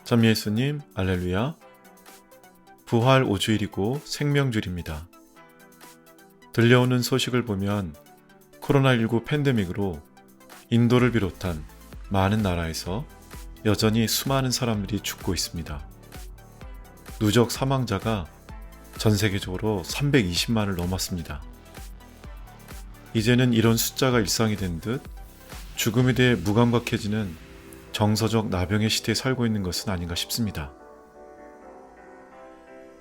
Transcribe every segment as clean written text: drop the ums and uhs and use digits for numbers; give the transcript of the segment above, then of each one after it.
참 예수님, 알렐루야. 부활 5주일이고 생명줄입니다. 들려오는 소식을 보면 코로나19 팬데믹으로 인도를 비롯한 많은 나라에서 여전히 수많은 사람들이 죽고 있습니다. 누적 사망자가 전 세계적으로 320만을 넘었습니다. 이제는 이런 숫자가 일상이 된 듯 죽음에 대해 무감각해지는 정서적 나병의 시대에 살고 있는 것은 아닌가 싶습니다.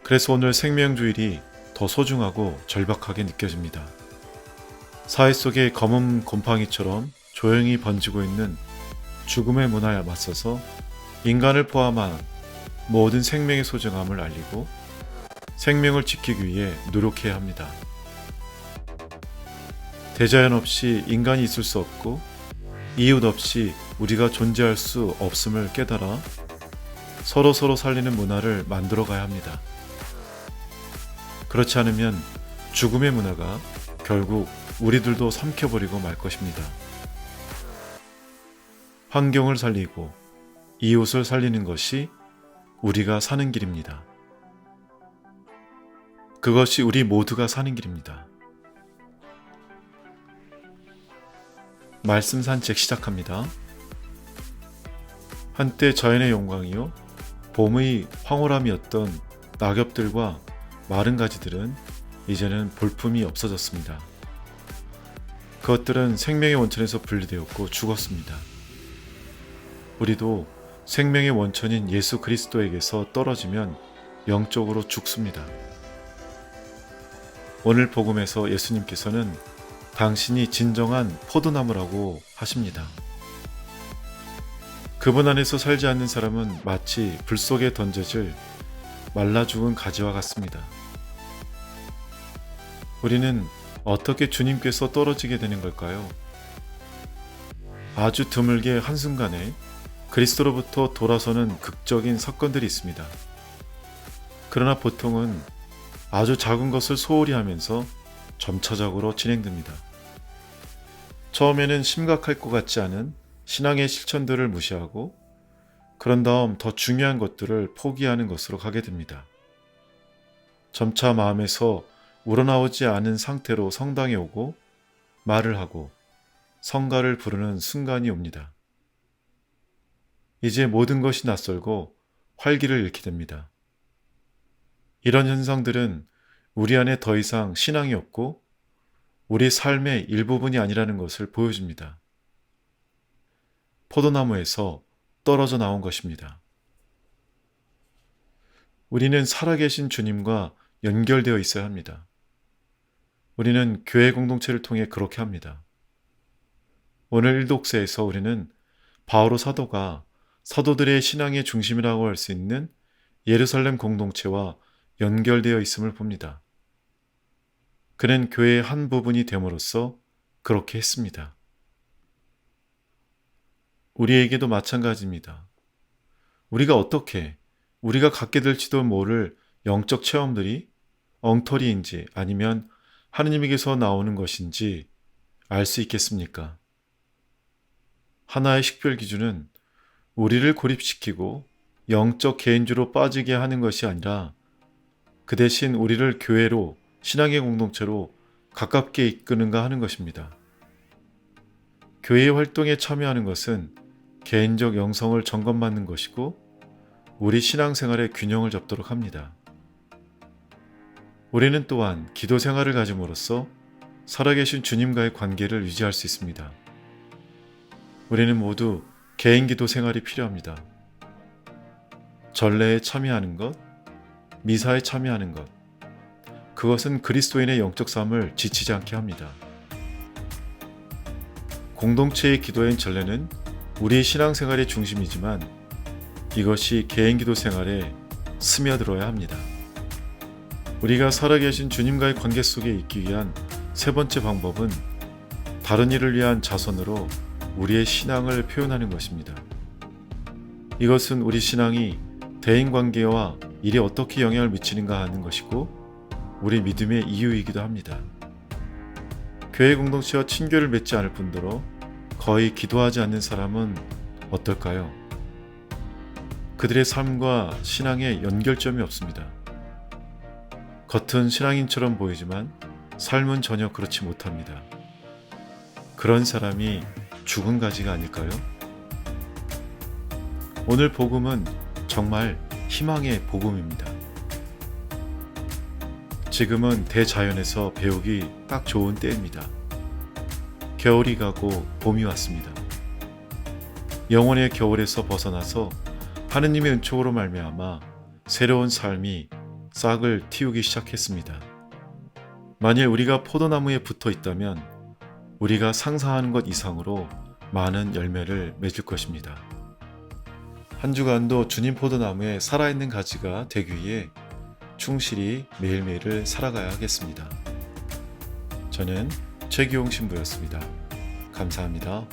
그래서 오늘 생명주일이 더 소중하고 절박하게 느껴집니다. 사회 속의 검은 곰팡이처럼 조용히 번지고 있는 죽음의 문화에 맞서서 인간을 포함한 모든 생명의 소중함을 알리고 생명을 지키기 위해 노력해야 합니다. 대자연 없이 인간이 있을 수 없고 이웃 없이 우리가 존재할 수 없음을 깨달아 서로 살리는 문화를 만들어 가야 합니다. 그렇지 않으면 죽음의 문화가 결국 우리들도 삼켜버리고 말 것입니다. 환경을 살리고 이웃을 살리는 것이 우리가 사는 길입니다. 그것이 우리 모두가 사는 길입니다. 말씀 산책 시작합니다. 한때 자연의 영광이요 봄의 황홀함이었던 낙엽들과 마른 가지들은 이제는 볼품이 없어졌습니다. 그것들은 생명의 원천에서 분리되었고 죽었습니다. 우리도 생명의 원천인 예수 그리스도에게서 떨어지면 영적으로 죽습니다. 오늘 복음에서 예수님께서는 당신이 진정한 포도나무라고 하십니다. 그분 안에서 살지 않는 사람은 마치 불 속에 던져질 말라 죽은 가지와 같습니다. 우리는 어떻게 주님께서 떨어지게 되는 걸까요? 아주 드물게 한순간에 그리스도로부터 돌아서는 극적인 사건들이 있습니다. 그러나 보통은 아주 작은 것을 소홀히 하면서 점차적으로 진행됩니다. 처음에는 심각할 것 같지 않은 신앙의 실천들을 무시하고 그런 다음 더 중요한 것들을 포기하는 것으로 가게 됩니다. 점차 마음에서 우러나오지 않은 상태로 성당에 오고 말을 하고 성가를 부르는 순간이 옵니다. 이제 모든 것이 낯설고 활기를 잃게 됩니다. 이런 현상들은 우리 안에 더 이상 신앙이 없고 우리 삶의 일부분이 아니라는 것을 보여줍니다. 포도나무에서 떨어져 나온 것입니다. 우리는 살아계신 주님과 연결되어 있어야 합니다. 우리는 교회 공동체를 통해 그렇게 합니다. 오늘 1독서에서 우리는 바오로 사도가 사도들의 신앙의 중심이라고 할 수 있는 예루살렘 공동체와 연결되어 있음을 봅니다. 그는 교회의 한 부분이 됨으로써 그렇게 했습니다. 우리에게도 마찬가지입니다. 우리가 갖게 될지도 모를 영적 체험들이 엉터리인지 아니면 하느님에게서 나오는 것인지 알 수 있겠습니까? 하나의 식별 기준은 우리를 고립시키고 영적 개인주로 빠지게 하는 것이 아니라 그 대신 우리를 교회로 신앙의 공동체로 가깝게 이끄는가 하는 것입니다. 교회의 활동에 참여하는 것은 개인적 영성을 점검받는 것이고 우리 신앙생활의 균형을 잡도록 합니다. 우리는 또한 기도 생활을 가짐으로써 살아계신 주님과의 관계를 유지할 수 있습니다. 우리는 모두 개인 기도 생활이 필요합니다. 전례에 참여하는 것, 미사에 참여하는 것, 그것은 그리스도인의 영적 삶을 지치지 않게 합니다. 공동체의 기도인 전례는 우리의 신앙생활의 중심이지만 이것이 개인 기도 생활에 스며들어야 합니다. 우리가 살아계신 주님과의 관계 속에 있기 위한 세 번째 방법은 다른 일을 위한 자선으로 우리의 신앙을 표현하는 것입니다. 이것은 우리 신앙이 대인관계와 일이 어떻게 영향을 미치는가 하는 것이고 우리 믿음의 이유이기도 합니다. 교회 공동체와 친교를 맺지 않을 뿐더러 거의 기도하지 않는 사람은 어떨까요? 그들의 삶과 신앙에 연결점이 없습니다. 겉은 신앙인처럼 보이지만 삶은 전혀 그렇지 못합니다. 그런 사람이 죽은 가지가 아닐까요? 오늘 복음은 정말 희망의 복음입니다. 지금은 대자연에서 배우기 딱 좋은 때입니다. 겨울이 가고 봄이 왔습니다. 영혼의 겨울에서 벗어나서 하느님의 은총으로 말미암아 새로운 삶이 싹을 틔우기 시작했습니다. 만일 우리가 포도나무에 붙어 있다면 우리가 상상하는 것 이상으로 많은 열매를 맺을 것입니다. 한 주간도 주님 포도나무에 살아있는 가지가 되기 위해 충실히 매일매일을 살아가야 하겠습니다. 저는 최기용 신부였습니다. 감사합니다.